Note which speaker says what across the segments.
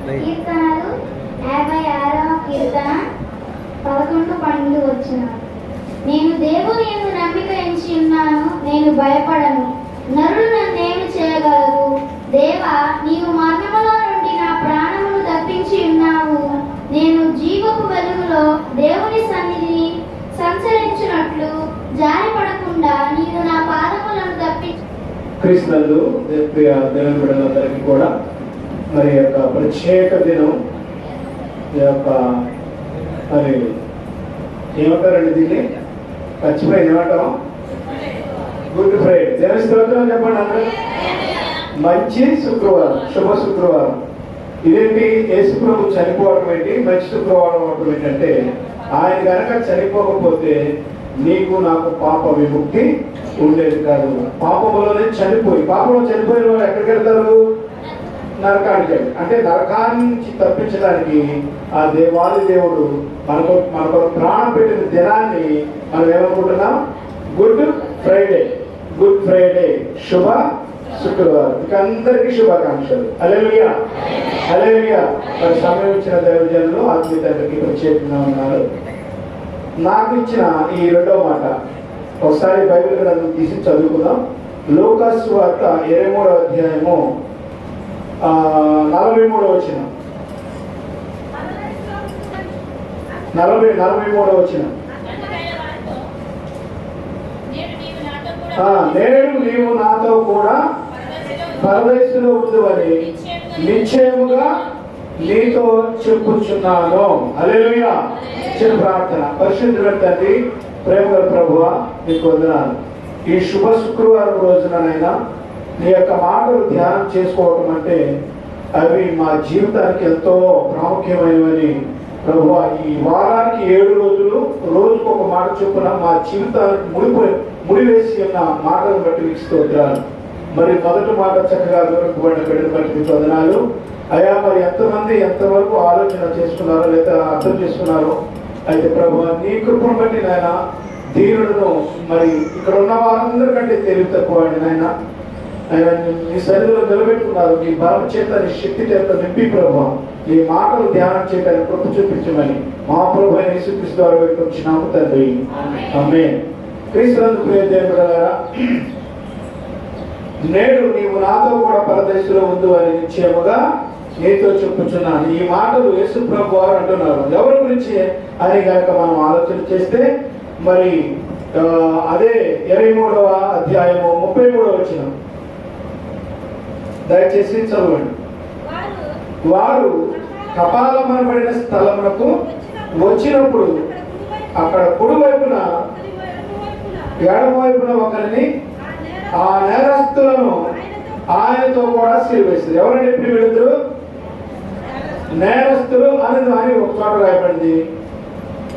Speaker 1: కీర్తనలు 56వ కీర్తన 11-12 వచనాలు. నేను దేవుని యందు నమ్మిక ఉంచి ఉన్నాను, నేను భయపడను. నరుడు నన్నేమి చేయగలరు? దేవా, నీవు మరణములో నుండి నా ప్రాణమును తప్పించి ఉన్నావు. నేను జీవపు వెలుగులో దేవుని సన్నిధిని సంచరించినట్లు జారిపడకుండా నీవు నా పాదములను తప్పించి.
Speaker 2: క్రీస్తునందు ప్రియ దేవుని బిడ్డలందరికీ కూడా మరి యొక్క ప్రత్యేక దినం ఈ యొక్క మరి ఏమంటారండి దీన్ని మర్చిపోయింది ఏమంటాం? Good Friday. దేవుని స్తోత్రం చెప్పండి అందరూ. మంచి శుక్రవారం, శుభ శుక్రవారం. ఇదేంటి? యేసు ప్రభు చనిపోవడం ఏంటి, మంచి శుక్రవారం అవడం ఏంటంటే ఆయన కనుక చనిపోకపోతే నీకు నాకు పాప విముక్తి ఉండేది కాదు. పాపంలోనే పాపంలో చనిపోయిన వాళ్ళు ఎక్కడికి వెళ్తారు? నరకానికి. అంటే నరకాన్ని నుంచి తప్పించడానికి ఆ దేవాది దేవుడు మనకు ప్రాణం పెట్టిన దినాన్ని మనం ఏమనుకుంటున్నాం? Good Friday. గుడ్ ఫ్రైడే, శుభ శుక్రవారం. ఇక అందరికీ శుభాకాంక్షలు. హల్లెలూయా, హల్లెలూయా. మరి సమయం ఇచ్చిన దైవజనులు ఆత్మీయ తండ్రికి ప్రత్యేకంగా ఉన్నారు. నాకు ఇచ్చిన ఈ రెండవ మాట ఒకసారి బైబిల్ గ్రంథం తీసి చదువుకుందాం. లూకా సువార్త 23వ అధ్యాయము 43వ వచనం. 43వ వచనం. నేడు నీవు నాతో కూడా పరదేశంలో ఉండువని నిశ్చయముగా నీతో చెప్పుచున్నాను. హల్లెలూయా. చిన్న ప్రార్థన. పరిశుద్ధుడైన తండ్రి, ప్రేమగల ప్రభువా, నీకు వందనాలు. ఈ శుభ శుక్రవారం రోజునైనా నీ యొక్క మాటలు ధ్యానం చేసుకోవటం అంటే అవి మా జీవితానికి ఎంతో ప్రాముఖ్యమైనవని ప్రభువా, ఈ వారానికి 7 రోజులు రోజుకు ఒక మాట చొప్పున మా జీవితానికి ముడివేసి ఉన్న మాటలను బట్టి మీకు స్తోత్రాలు. మరి మొదటి మాట చక్కగా వివరింపబడిన బిడ్డను బట్టి మీకు వందనాలు అయ్యా. మరి ఎంతమంది ఎంతవరకు ఆలోచన చేసుకున్నారో లేదా అర్థం చేసుకున్నారో అయితే ప్రభువా, నీ కృపను బట్టి నాయన దీనులను మరి ఇక్కడ ఉన్న వారందరికంటే తెలివి తక్కువ నాయన నీ సన్నిధిలో నిలబెట్టుకున్నారు. నీ బలం చేత, నీ శక్తి చేత నింపి ప్రభువా, నీ మాటలు ధ్యానం చేయడానికి కృప చూపించమని మా ప్రభు అయిన యేసుక్రీస్తు ద్వారా వేడుకొంచున్నాము తండ్రి. ఆమేన్. క్రీస్తునందు ప్రియ దేవులారా, నేడు నీవు నాతో కూడా పరదేశంలో ఉండు అని నిశ్చయముగా నీతో చెప్పుచున్నాను. ఈ మాటలు యేసు ప్రభు వారు అంటున్నారు. ఎవరి గురించి అని కనుక మనం ఆలోచన చేస్తే మరి అదే 23వ అధ్యాయము 33వ వచనం దయచేసి చదవండి. వారు కపాలమనబడిన స్థలమునకు వచ్చినప్పుడు అక్కడ కుడి వైపున ఎడమ వైపున ఒకరిని ఆ నేరస్తులను ఆయనతో కూడా సిలువేసింది. ఎవరంటే ఇప్పుడు వీళ్ళిద్దరు నేరస్తులు అని ఒక చోట రాయబడింది,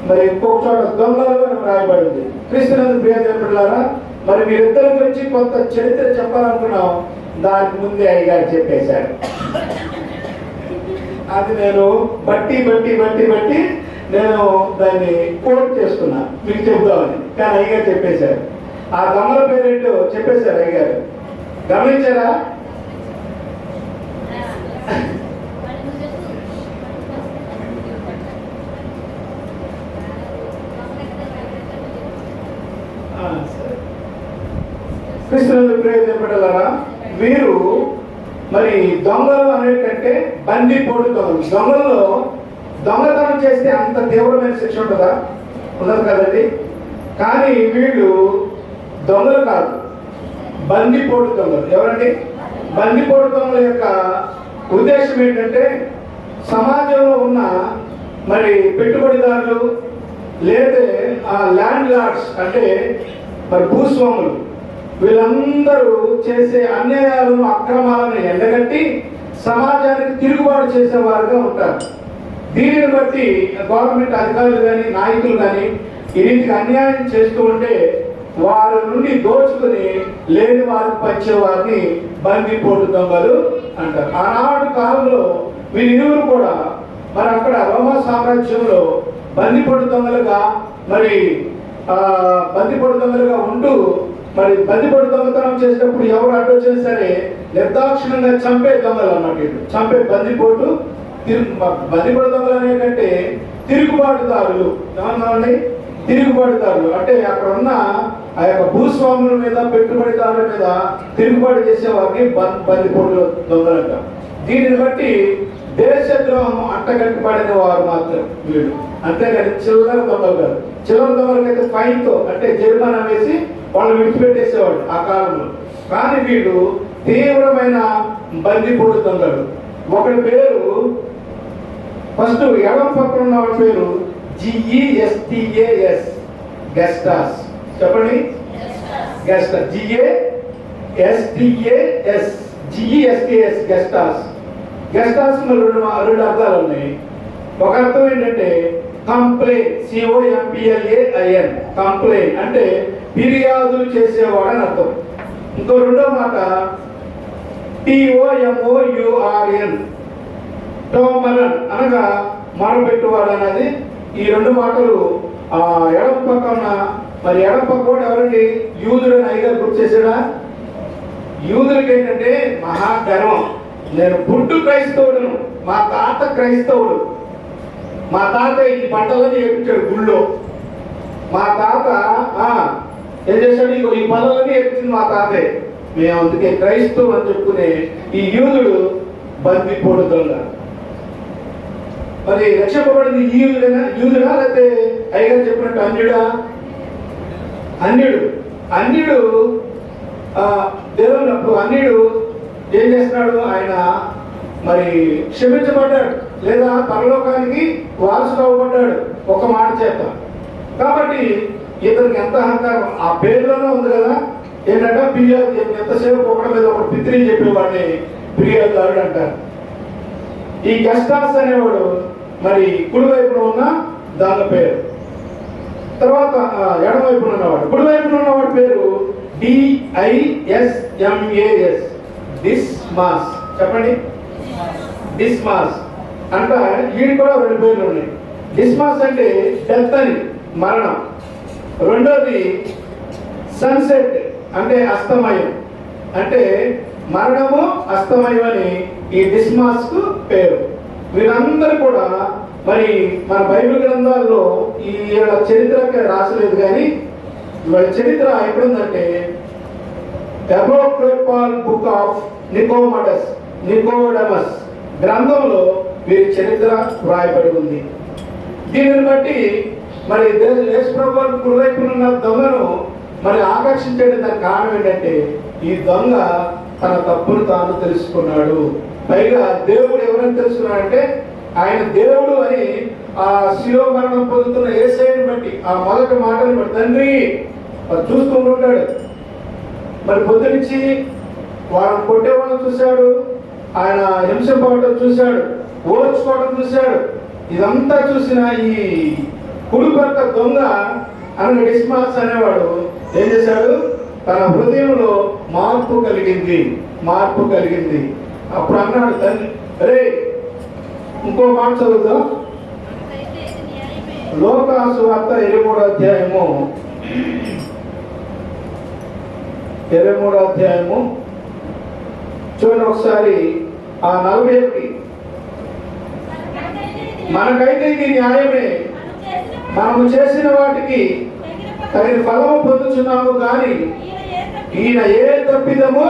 Speaker 2: మరి ఇంకొక చోట దొంగలు అని రాయబడింది. క్రీస్తునందు ప్రియ దేవులారా, మరి వీరిద్దరి గురించి కొంత చరిత్ర చెప్పాలనుకున్నాం. దానికి ముందే అయ్యగారు చెప్పేశారు. అది నేను బట్టి నేను దాన్ని కోట్ చేసుకున్నా మీకు చెబుతామని. కానీ అయ్యగారు చెప్పేశారు. ఆ దొంగల పేరేంటో చెప్పేశారు అయ్యగారు. గమనించారా? క్రీస్తునందు ప్రియ దేవులారా, వీరు మరి దొంగలు అనేటంటే బందిపోటు దొంగలు. దొంగల్లో దొంగతనం చేస్తే అంత తీవ్రమైన శిక్ష ఉంటుందా? ఉండదు కదండి. కానీ వీళ్ళు దొంగలు కాదు, బందిపోటు దొంగలు. ఎవరండి? బందిపోటు దొంగల యొక్క ఉద్దేశం ఏంటంటే సమాజంలో ఉన్న మరి పెట్టుబడిదారులు లేదా ఆ ల్యాండ్ లార్డ్స్ అంటే మరి భూస్వాములు వీళ్ళందరూ చేసే అన్యాయాలను, అక్రమాలను ఎండగట్టి సమాజానికి తిరుగుబాటు చేసేవారుగా ఉంటారు. దీనిని బట్టి గవర్నమెంట్ అధికారులు కానీ నాయకులు కానీ ఈ రీతికి అన్యాయం చేస్తూ ఉంటే వారి నుండి దోచుకుని లేని వారికి పంచేవారిని బందిపోటు దొంగలు అంటారు. ఆనాటి కాలంలో వీరిరువురు కూడా మరి అక్కడ రోమా సామ్రాజ్యంలో బందిపోటు దొంగలుగా ఉంటూ మరి బందిపోటు దొంగతనం చేసినప్పుడు ఎవరు అడ్డొచ్చినా సరే నిర్దాక్షిణంగా చంపే దొంగలు అన్నమాట. చంపే బందిపోటు బందిపోటు దొంగలు అనేకంటే తిరుగుబాటుదారులు. ఏమన్నామండి? తిరుగుబాటుదారులు అంటే అక్కడ ఉన్న ఆ యొక్క భూస్వాముల మీద, పెట్టుబడిదారుల మీద తిరుగుబాటు చేసే వారికి బందిపోటు దొంగలంట. దీనిని బట్టి దేశద్రోహం అంటగట్టుబడిన వారు మాత్రం వీళ్ళు, అంతేగాని చిల్లర దొంగలు కాదు. చిల్లర దొంగలకైతే ఫైన్తో అంటే జరిమానా వేసి వాళ్ళు విడిచిపెట్టేసేవాడు ఆ కాలంలో. కానీ వీళ్ళు తీవ్రమైన బందిపోటు దొంగలు. ఒకటి పేరు ఫస్ట్ ఎడం పక్కన ఉన్న వాడి పేరు GESTAS, గెస్టాస్. చెప్పండి, గెస్టాస్. GESTAS, Gestas. గెస్టాస్ రెండు అర్థాలు ఉన్నాయి. ఒక అర్థం ఏంటంటే కంప్లైంట్, COMPLAIN, కంప్లైంట్ అంటే ఫిర్యాదులు చేసేవాడు అని అర్థం. ఇంకో రెండో మాట TOMOURN, టోమరన్ అనగా మొరపెట్టువాడు అనేది. ఈ రెండు మాటలు ఎడం పక్కన. మరి ఎడం పక్క కూడా ఎవరండి? యూదుడని అయ్యగారు గుర్తు చేశాడా? యూదులకి ఏంటంటే మహాగర్వం. నేను పుట్టు క్రైస్తవుడును, మా తాత క్రైస్తవుడు, మా తాత ఈ పంటలని వేపించాడు గుళ్ళో. మా తాత ఏం చేశాడు? ఈ పనులన్నీ వేపించింది మా తాతే. మేము అందుకే క్రైస్తవు అని చెప్పుకునే ఈ యూదుడు బందిపోటు దొంగ. మరి రక్షింపబడింది ఈ యూదుడా లేకపోతే అయ్యగారు చెప్పినట్టు అన్యుడా? అన్యుడు దేవుడు. అన్యుడు ఏం చేస్తున్నాడు? ఆయన మరి క్షమించబడ్డాడు లేదా పరలోకానికి వారసుడు అవ్వబడ్డాడు ఒక మాట చేత. కాబట్టి ఇతనికి ఎంత అహంకారం! ఆ పేరులోనే ఉంది కదా ఏంటంటే ఫిర్యాదు. ఎంతసేపు ఒకటి మీద ఒకటి పిత్రి చెప్పేవాడిని ఫిర్యాదుదారుడు అంటారు. ఈ గెస్టాస్ అనేవాడు మరి కుడివైపున ఉన్న దాని పేరు. తర్వాత ఎడమవైపున ఉన్నవాడు, కుడివైపున ఉన్నవాడి పేరు DISMAS, డిస్మాస్. చెప్పండి, డిస్మాస్ అంట. వీడి కూడా రెండు పేర్లు ఉన్నాయి. డిస్మాస్ అంటే డెత్ అని, మరణం. రెండోది సన్సెట్ అంటే అస్తమయం. అంటే మరణము, అస్తమయం అని ఈ డిస్మాస్ కు పేరు. వీరందరూ కూడా మరి మన బైబిల్ గ్రంథాల్లో ఈ చరిత్ర రాసలేదు, కానీ వీళ్ళ చరిత్ర ఎక్కడుందంటే అపోక్రిఫల్ బుక్ ఆఫ్ నికోడమస్ గ్రంథంలో వీరి చరిత్ర వ్రాయబడి ఉంది. దీనిని బట్టి మరి యేసు ప్రభువు కుడివైపున ఉన్న దొంగను మరి ఆకర్షించడానికి దానికి కారణం ఏంటంటే ఈ దొంగ తన తప్పును తాను తెలుసుకున్నాడు. పైగా దేవుడు ఎవరని తెలుసుకున్నాడంటే ఆయన దేవుడు అని ఆ శిలువ మరణం పొందుతున్న యేసయ్యను బట్టి, ఆ మొదటి మాటను బట్టి తండ్రి చూస్తూ ఉంటాడు. మరి పొద్దునిచ్చి వాళ్ళని కొట్టేవాళ్ళని చూశాడు, ఆయన హింసింపవటం చూశాడు, ఓర్చుకోవడం చూశాడు. ఇదంతా చూసిన ఈ కుడిపక్క దొంగ అన్న డిస్మాస్ అనేవాడు ఏం చేశాడు? తన హృదయంలో మార్పు కలిగింది. అప్పుడు అన్నాడు తండ్రి, అరే ఇంకో మాట చదువుతాం. లోకాసు వార్త 23వ అధ్యాయము చూడండి ఒకసారి. ఆ 41. మనకైతే ఇది న్యాయమే, మనము చేసిన వాటికి తగిన ఫలము పొందుచున్నాము, కానీ ఈయన ఏ తప్పిదము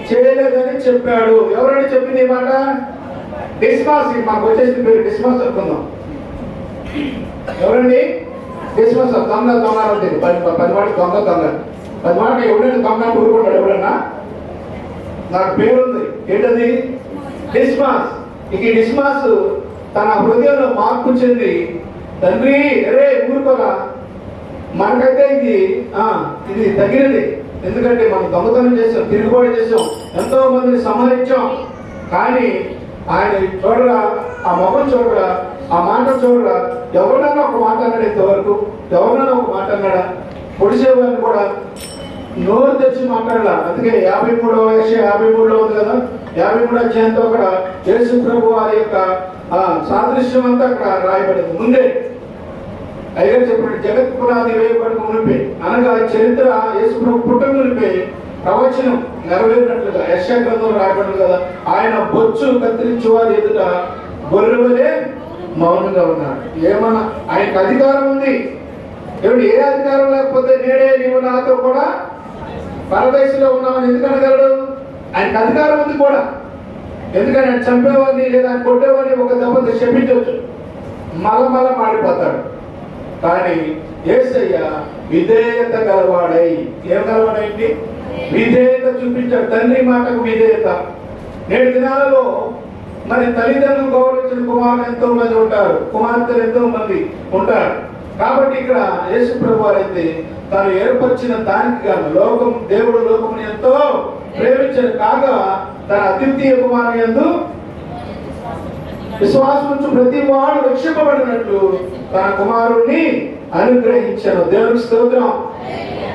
Speaker 2: చేయలేదని చెప్పాడు. ఎవరని చెప్పింది ఈ మాట? డిస్మాస్. మాకు వచ్చేసిన పేరు డిస్మాస్ అనుకుందాం. ఎవరండి? డిస్మాస్. దొంగ అంటే 10 మాట దొంగ 10 మాట ఎవరైనా దొంగ ఊరుకుంటాడు ఎవరన్నా? నాకు పేరుంది, ఏంటది? డిస్మాస్. ఇక డిస్మాస్ తన హృదయంలో మార్పు చెంది తండ్రి అరే ఊరుకోరా, మనకైతే ఇది తగినది. ఎందుకంటే మనం దొంగతనం చేసాం, తిరుగుబాటు చేసాం, ఎంతో మందిని సంహరించాం. కానీ ఆయన చూడరా, ఆ మొహం చూడరా, ఆ మాట చూడరా. ఎవరినైనా ఒక మాట అన్నాడు ఇంతవరకు? ఎవరినైనా ఒక మాట అన్నాడా? పొడిసేవారిని కూడా నోరు తెచ్చి మాట్లాడాల. అందుకే 53లో ఉంది కదా, 53 అధ్యాయంతో అక్కడ యేసు ప్రభు వారి యొక్క సాదృశ్యం అంతా అక్కడ రాయబడింది. ముందే అయ్యగారు చెప్పినట్టు జగత్ పునాది వేయబడక మునిపే, అనగా చరిత్ర యేసు ప్రభు పుట్ట మునిపే ప్రవచనం నెరవేరినట్లుగా యెషయా గ్రంథంలో రాయబడింది కదా. ఆయన బొచ్చు కత్తిరించి వారి ఎదుట గొర్రె వలె మౌనంగా ఉన్నాడు. ఏమన్నా ఆయనకు అధికారం ఉంది. ఏమిటి? ఏ అధికారం లేకపోతే నేడే నీవు నాతో కూడా పరదేశంలో ఉన్నామని ఎందుకు అనగలడు? ఆయనకు అధికారం ఉంది కూడా. ఎందుకని ఆయన చంపేవాడిని లేదా ఆయన కొట్టేవాడిని ఒక దెబ్బతో క్షమించవచ్చు, మల మాడిపోతాడు. కానీ యేసయ్య విధేయత గలవాడై, ఏం గలవాడైంది? విధేయత చూపించాడు. తండ్రి మాటకు విధేయత. నేటి దినాలలో మరి తల్లిదండ్రులు గౌరవించిన కుమారులు ఎంతో మంది ఉంటారు, కుమార్తెలు ఎంతో మంది ఉంటారు. కాబట్టి ఇక్కడ యేసు ప్రభు వారైతే తాను ఏర్పరిచిన దానికి గాను దేవుడు లోకమును ఎంతో ప్రేమించాడు కాగా తన అద్వితీయ కుమారుని యందు విశ్వాసం నుంచి ప్రతి వాడు రక్షింపబడినట్లు తన కుమారుణ్ణి అనుగ్రహించాను. దేవునికి స్తోత్రం.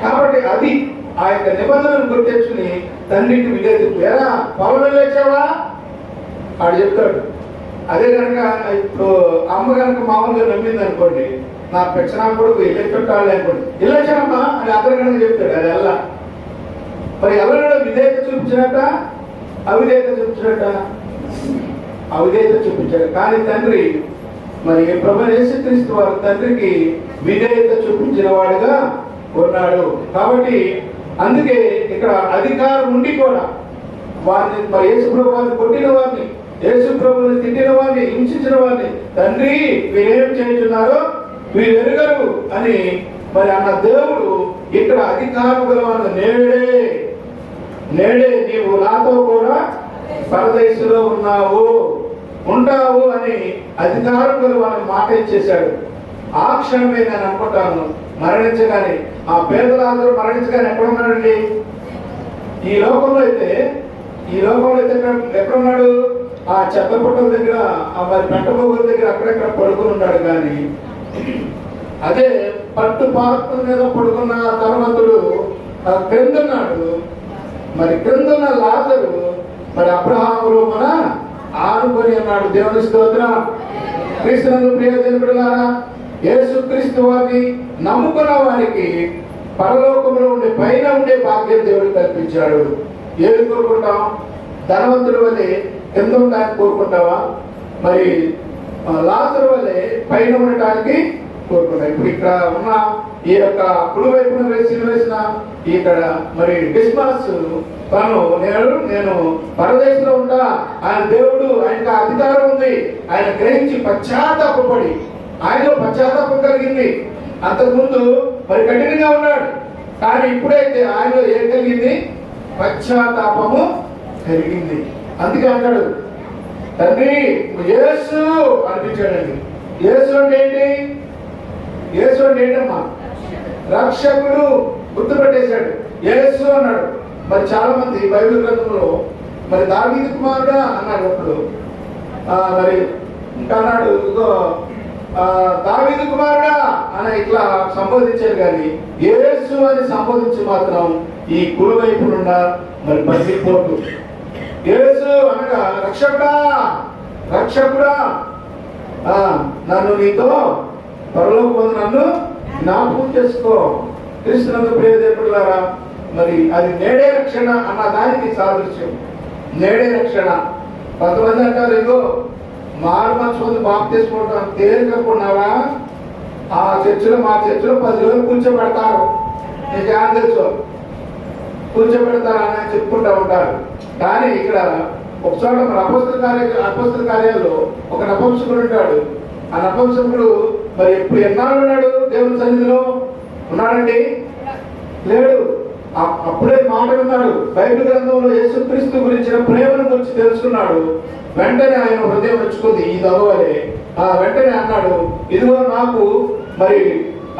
Speaker 2: కాబట్టి అది ఆ యొక్క నిబంధనను గుర్తించుకుని తండ్రికి విధేయత. ఎలా పొలం లేచావా ఆడు చెప్తాడు. అదే కనుక ఇప్పుడు అమ్మ కనుక మామూలుగా నమ్మింది అనుకోండి, నా పెచ్చనా కొడుకు ఇల్లు చుట్టాలి అనుకోండి, ఇల్లేచానమ్మా అని అతను కనుక చెప్తాడు. అది ఎలా మరి ఎవరైనా విధేయత చూపించినట్ట అవిధేయత చూపించినట్ట? అవిధేయత చూపించాడు. కానీ తండ్రి మరి ప్రభువైన యేసుక్రీస్తు వారు తండ్రికి విధేయత చూపించిన వాడుగా ఉన్నాడు. కాబట్టి అందుకే ఇక్కడ అధికారం ఉండి కూడా వారిని మరి యేసు ప్రభు వారిని కొట్టిన వారిని, యేసు ప్రభుని తిట్టిన వారిని, హింసించిన వారిని తండ్రి వీరేం చేస్తున్నారో వీరు ఎరుగరు అని మరి అన్న దేవుడు ఇక్కడ అధికారం గలవాడు. నేడే నీవు నాతో కూడా పరదేశంలో ఉంటావు అని అధికారం గలవాడిని మాట ఇచ్చేశాడు. ఆ క్షణమే నేను అనుకుంటాను మరణించగానే ఆ పేదలందరూ మరణించగానే ఎక్కడ ఉన్నాడండి? ఈ లోకంలో అయితే ఎక్కడున్నాడు? ఆ చెత్తపుట్టల దగ్గర, ఆ మరి పెంటబోగుల దగ్గర అక్కడెక్కడ పడుకుని ఉన్నాడు. కానీ అదే పట్టు పాత్ర మీద పడుకున్న ధనవంతుడు క్రిందన్నాడు. మరి క్రిందన్న లాజరు మరి అబ్రహాము రూమున ఆనుకొని ఉన్నాడు. దేవుని స్తోత్రం. క్రీస్తునందు ప్రియ దేవులారా, యేసుక్రీస్తు వారిని నమ్ముకున్న వారికి పరలోకంలో ఉండే పైన ఉండే భాగ్యం దేవుడు కల్పించాడు. ఏది కోరుకుంటాం? ధనవంతుడి వల్లే కింద ఉండడానికి కోరుకుంటావా? మరి లాజరు వల్లే పైన ఉండటానికి కోరుకుంటాం. ఇప్పుడు ఇక్కడ ఉన్న ఈ యొక్క కుడివైపున వేసిన ఇక్కడ మరి డిస్మాస్ తను నేను పరదేశంలో ఉంటా, ఆయన దేవుడు, ఆయనకు అధికారం ఉంది, ఆయన గ్రహించి పశ్చాత్తాపడి ఆయనలో పశ్చాత్తాపం కలిగింది. అంతకుముందు మరి కఠినంగా ఉన్నాడు. కానీ ఇప్పుడైతే ఆయనలో ఏం కలిగింది? పశ్చాత్తాపము కలిగింది. అందుకే అంటాడు తండ్రి యేసు అనిపించాడండి. యేసు అంటే ఏంటి? యేసు అంటే ఏంటమ్మా? రక్షకుడు. గుర్తుపెట్టేశాడు. యేసు అన్నాడు. మరి చాలా మంది బైబిల్ గ్రంథంలో మరి దావీదు కుమారుడా అన్నాడు. అప్పుడు మరి ఇంకా అన్నాడు ఇదిగో దావీదు కుమారుడా అని ఇట్లా సంబోధించారు. కానీ యేసు అని సంబోధించి మాత్రం ఈ కుడివైపునున్న మరి బతిపోటు. యేసు అనగా రక్షకుడా నన్ను నీతో పరలోకం నన్ను జ్ఞాపకం చేసుకో. క్రీస్తునందు ప్రియ దేవులారా, మరి అది నేడే రక్షణ అన్న దానికి సాదృశ్యం. నేడే రక్షణ. కొంతమంది అంటారు ఇగో మారు మనసు మంది బాప్తిస్మం తేలికనుకున్నావా? మా చర్చిలో 10 రోజులు కూర్చోబెడతారు. నీకు ఏం తెలుసు? కూర్చోబెడతారు అని చెప్పుకుంటూ ఉంటారు. కానీ ఇక్కడ ఒక చోట మన అపొస్తల కార్యాల్లో ఒక నపుంసకుడు ఉంటాడు. ఆ నపుంసకుడు మరి ఎప్పుడు ఎన్నాళ్ళు ఉన్నాడు దేవుని సన్నిధిలో? ఉన్నాడండి? లేడు. అప్పుడే మాట విన్నాడు. బైబిల్ గ్రంథంలో యేసుక్రీస్తు గురించిన ప్రేమను గురించి తెలుసుకున్నాడు. వెంటనే ఆయన హృదయం మెచ్చుకుంది ఈ దొంగవలే. వెంటనే అన్నాడు ఇదిగో నాకు మరి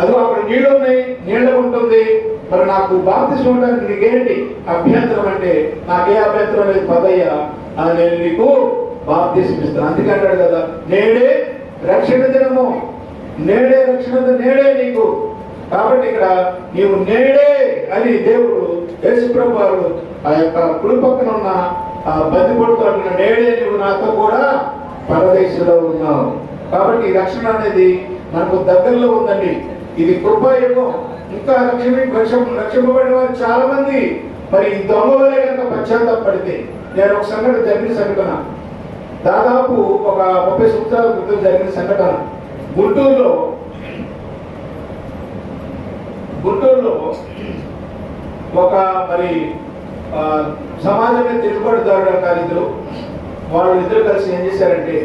Speaker 2: అదిగో అక్కడ నీళ్ళు ఉన్నాయి, నీళ్ళ ఉంటుంది, మరి నాకు బాప్తిస్మం ఇవ్వడానికి నీకేంటి అభ్యంతరం? అంటే నాకే అభ్యంతరం లేదు పదయ్యా, నేను నీకు బాప్తిస్మం ఇస్తాను. అందుకే అంటాడు కదా నేడే రక్షణ దినము, నేడే రక్షణ, నేడే నీకు. కాబట్టి ఇక్కడ నీవు నేడే అని దేవుడు యేసుప్రభు వారు ఆ యొక్క కుడి పక్కన ఉన్న ఆ బందిపొడుతో అంటున్న నేడే నీవు నాతో కూడా పరదేశంలో ఉన్నావు. కాబట్టి రక్షణ అనేది మనకు దగ్గరలో ఉందండి. ఇది కృపాయుగం. ఇంకా రక్షింపబడిన వారు చాలా మంది మరి ఈ దొంగ వలే కనుక పశ్చాత్తాపడితే, నేను ఒక జరిగిన సంఘటన దాదాపు ఒక 30 సంవత్సరాల క్రితం జరిగిన సంఘటన. గుంటూరులో ఒక మరి సమాజమే తిరుగుబాటుదారుడు అంటారు ఇద్దరు. వాళ్ళు ఇద్దరు కలిసి ఏం చేశారంటే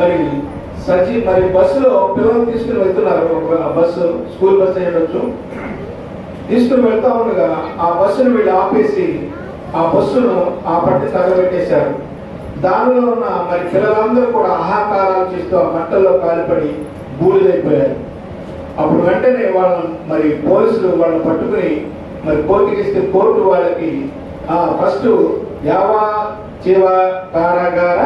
Speaker 2: మరి బస్సులో పిల్లలు తీసుకుని వెళ్తున్నారు. ఒక బస్సు, స్కూల్ బస్సు అయ్యొచ్చు. తీసుకుని వెళ్తా ఉండగా ఆ బస్సును వీళ్ళు ఆపేసి ఆ బస్సును ఆ పట్టి తగలబెట్టేశారు. దానిలో ఉన్న మరి పిల్లలందరూ కూడా ఆహాకారాలు చేస్తూ ఆ మంటల్లో కాలిపడి బూడిదైపోయారు. అప్పుడు వెంటనే వాళ్ళని మరి పోలీసులు వాళ్ళని పట్టుకుని మరి కోర్టుకి ఇస్తే కోర్టు వాళ్ళకి ఫస్ట్ యావా జీవ కారాగార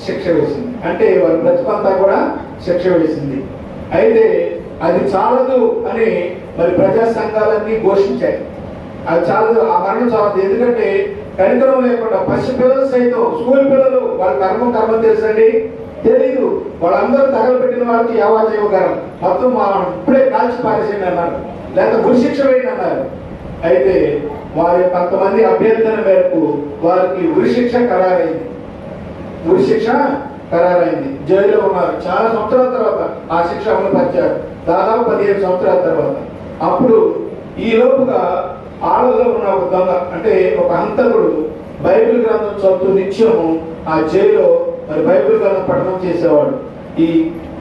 Speaker 2: శిక్ష వేసింది. అంటే వారి బ్రతుకంతా కూడా శిక్ష వేసింది. అయితే అది చాలదు అని మరి ప్రజా సంఘాలన్నీ ఘోషించాయి. అది చాలదు, ఆ మరణం చాలదు. ఎందుకంటే కనికరం లేకుండా పసి పిల్లలు సైతం, స్కూల్ పిల్లలు, వాళ్ళ కర్మ తెలుసండి, తెలీదు. వాళ్ళందరూ తగలబెట్టిన వాళ్ళకి యావా జీవగారం మొత్తం ఇప్పుడే కాల్చి పారేసేయండి అన్నారు, లేకపోతే ఉరిశిక్ష వేయండి అన్నారు. అయితే వారి కొంతమంది అభ్యర్థన మేరకు వారికి ఉరిశిక్ష ఖరారైంది. జైల్లో ఉన్నారు. చాలా సంవత్సరాల తర్వాత ఆ శిక్ష అమలు పరిచారు. దాదాపు 15 సంవత్సరాల తర్వాత. అప్పుడు ఈ లోపుగా ఆళ్ళలో ఉన్న ఒక దొంగ, అంటే ఒక హంతకుడు బైబిల్ గ్రంథం చదువుతూ నిత్యము ఆ జైల్లో మరి బైబిల్ గ్రంథం పఠనం చేసేవాడు. ఈ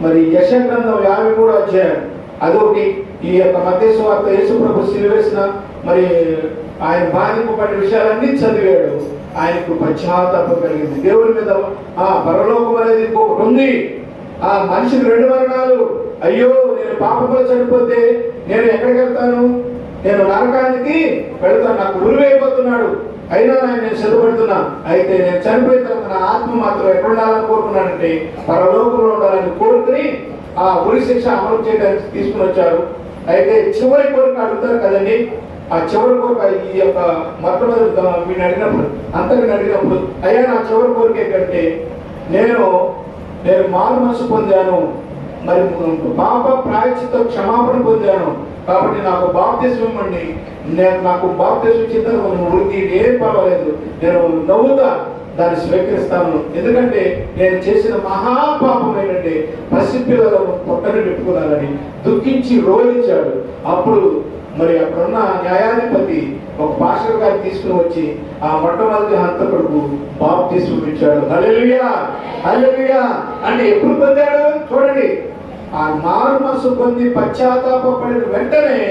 Speaker 2: మరి యెషయా గ్రంథం 53వ అధ్యాయం అదొకటి. ఈ యొక్క మత్తయి సువార్త యేసుప్రభు సిలువేసిన మరి ఆయన బాధింపబడిన విషయాలన్నీ చదివాడు. ఆయనకు పశ్చాత్తాపం కలిగింది. దేవుడి మీద పరలోకం అనేది ఇంకొకటి ఉంది. ఆ మనిషికి 2 మరణాలు. అయ్యో, నేను పాపంలో చనిపోతే నేను ఎక్కడికి వెళ్తాను? నేను నరకానికి వెళ్తాను. నాకు ఉరివైపోతున్నాడు, అయినా నేను సిద్ధపడుతున్నా. అయితే నేను చనిపోయిన తర్వాత నా ఆత్మ మాత్రం ఎక్కడ ఉండాలని కోరుకున్నానంటే పరలోకంలో ఉండాలని కోరుకుని ఆ ఉరి శిక్ష అమలు చేయడానికి తీసుకుని వచ్చారు. అయితే చివరి కోరిక అడుగుతారు కదండి. ఆ చివరి కోరిక ఈ యొక్క మొట్టమొదటి వీడిని అడిగినప్పుడు అయ్యా, నా చివరి కోరిక ఏంటంటే నేను మారు మనసు పొందాను, మరి పాప ప్రాయశ్చిత్త క్షమాపణ పొందాను, కాబట్టి నాకు బాప్తిస్మం ఇవ్వండి. నాకు బాప్తిస్మం ఇచ్చిన వృద్ధి ఏం పర్వాలేదు, నేను నవ్వుతా దాన్ని స్వీకరిస్తాను. ఎందుకంటే నేను చేసిన మహాపాపం ఏంటంటే పసిపిల్లలను పొట్టని పెట్టుకున్నానని దుఃఖించి రోలించాడు. అప్పుడు మరి అక్కడున్న న్యాయాధిపతి ఒక పాస్టర్ గారిని తీసుకుని వచ్చి ఆ మొట్టమొదటి హంతకుడుకు బాప్తిస్మం ఇచ్చాడు. హల్లెలూయా, హల్లెలూయా. అంటే ఎప్పుడు పొందాడు చూడండి. ఆ మారు మనసు పొంది పశ్చాత్తాపడిన వెంటనే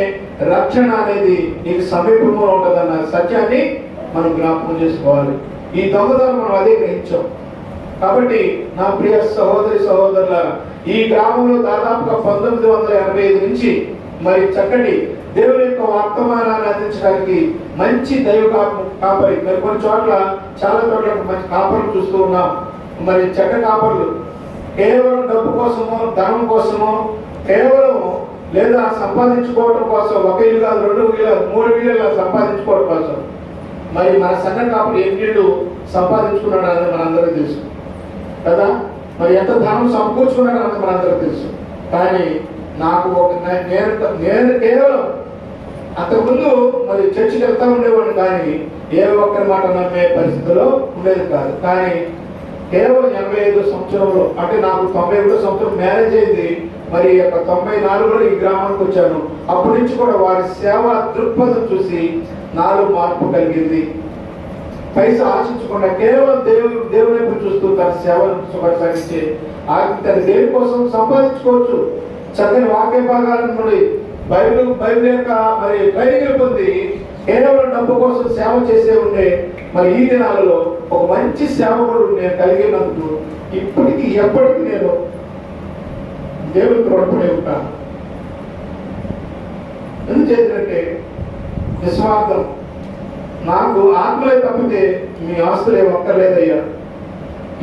Speaker 2: రక్షణ అనేది నీకు సమీపంలో ఉంటుందన్న సత్యాన్ని మనం జ్ఞాపకం చేసుకోవాలి. ఈ దొంగతనం మనం అదే గ్రహించాం. కాబట్టి నా ప్రియ సహోదరుల, ఈ గ్రామంలో దాదాపుగా 1985 నుంచి మరి చక్కటి దేవుని యొక్క వర్తమానాన్ని అందించడానికి మంచి దైవ కాపరి, మరి కొన్ని చోట్ల చాలా చోట్ల మంచి కాపర్లు చూస్తూ ఉన్నాం. మరి చెడ్డ కాపర్లు కేవలం డబ్బు కోసమో, ధనం కోసమో, కేవలం లేదా సంపాదించుకోవడం కోసం 1 ఇల్లు కాదు, 2 ఇల్లు, 3 ఇల్లు సంపాదించుకోవడం కోసం మరి మన సంఘ కాపుడు ఎన్నిళ్ళు సంపాదించుకున్నాడు అనేది మనందరికీ తెలుసు కదా. మరి ఎంత ధనం సమకూర్చుకున్నాడు అనేది మనందరికీ తెలుసు. కానీ నాకు నేను కేవలం అంతకుముందు మరి చర్చికి వెళ్తా ఉండేవాడిని, కానీ ఏ ఒక్కరి మాట నమ్మే పరిస్థితిలో ఉండేది కాదు. కానీ కేవలం 85 సంవత్సరంలో, అంటే నాకు 91 సంవత్సరం మ్యారేజ్ అయింది. మరి 94లో ఈ గ్రామానికి వచ్చాను. అప్పటి నుంచి కూడా వారి సేవా దృక్పథం చూసి నాలో మార్పు కలిగింది. పైసా ఆశించకుండా కేవలం దేవుని వైపు చూస్తూ తన సేవను కొనసాగించే తన దేవుని కోసం సంపాదించుకోవచ్చు. చక్కని వాక్య భాగాల నుండి బైబిల్ యొక్క మరి ట్రైనింగ్ పొంది కేవలం డబ్బు కోసం సేవ చేసే ఉండే మరి ఈ దినాలలో ఒక మంచి సేవకుడు నేను కలిగినందుకు ఇప్పటికీ ఎప్పటికీ నేను దేవునికి రుణపడి ఉంటాను. ఎందుకు చేసినట్టే నిస్వార్థం. నాకు ఆత్మలే తప్పితే మీ ఆస్తులే ఒక్కర్లేదయ్యా.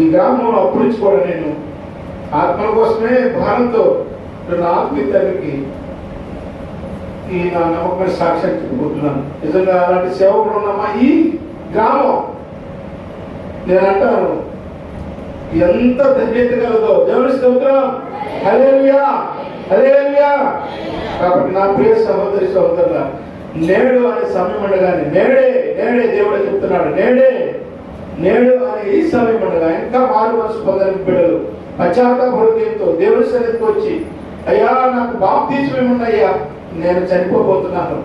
Speaker 2: ఈ గ్రామంలో అప్పుడించుకోవడం నేను ఆత్మల కోసమే భారంతో నా ఆత్మీయ తండ్రికి ఈ నా నమ్మకమైన సాక్ష్యాన్ని చెప్పుకుంటున్నాను. నిజంగా అలాంటి సేవకుడు ఉన్నామా ఈ గ్రామం? నేను అంటాను, ఎంత ధన్యత కలదో. దేవుని స్తోత్రం, హల్లెలూయా, హల్లెలూయా. కాబట్టి నా ప్రియ సహోదరుల, నేడు అనే సమయం ఉండగానే నేడే దేవుడు చెప్తున్నాడు, నేడే నేడు అనే ఈ సమయం ఉండగా ఇంకా మారు మనసు పొందని బిడ్డలు పశ్చాత్తాప హృదయంతో దేవుని సన్నిధికి వచ్చి, అయ్యా నాకు బాప్తిస్మం ఉన్నాయ్యా, నేను చనిపోబోతున్నాను,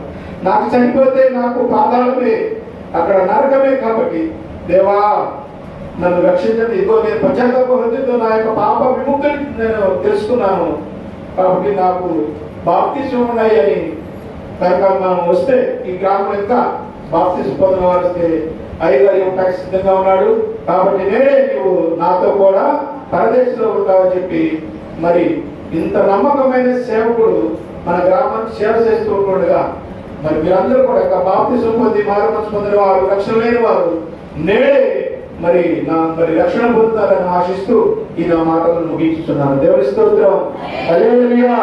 Speaker 2: నాకు చనిపోతే నాకు పాతాళమే, అక్కడ నరకమే, కాబట్టి దేవా నన్ను రక్షించండి, ఇదిగో నేను పశ్చాత్తాప హృదయంతో నా యొక్క పాప విముక్తిని నేను తెలుసుకున్నాను, కాబట్టి నాకు బాప్తిస్మం ఉన్నాయని కనుక మనం వస్తే ఈ గ్రామం ఇంకా బాప్తిస్మం పొందిన వారు వస్తే అయ్యగారు ఇవ్వడానికి సిద్ధంగా ఉన్నాడు. కాబట్టి నేనే నువ్వు నాతో కూడా పరదేశంలో ఉంటావని చెప్పి మరి ఇంత నమ్మకమైన సేవకుడు మన గ్రామానికి సేవ చేస్తూ ఉండగా మరి మీరందరూ కూడా బాప్తిస్మం పొంది మారు మనసు పొందిన వారు, రక్షణ లేని వారు నేడే మరి రక్షణ పొందుతారని ఆశిస్తూ ఈ నా మాటలను ముగించుతున్నాను. దేవుని స్తోత్రం. హల్లెలూయా.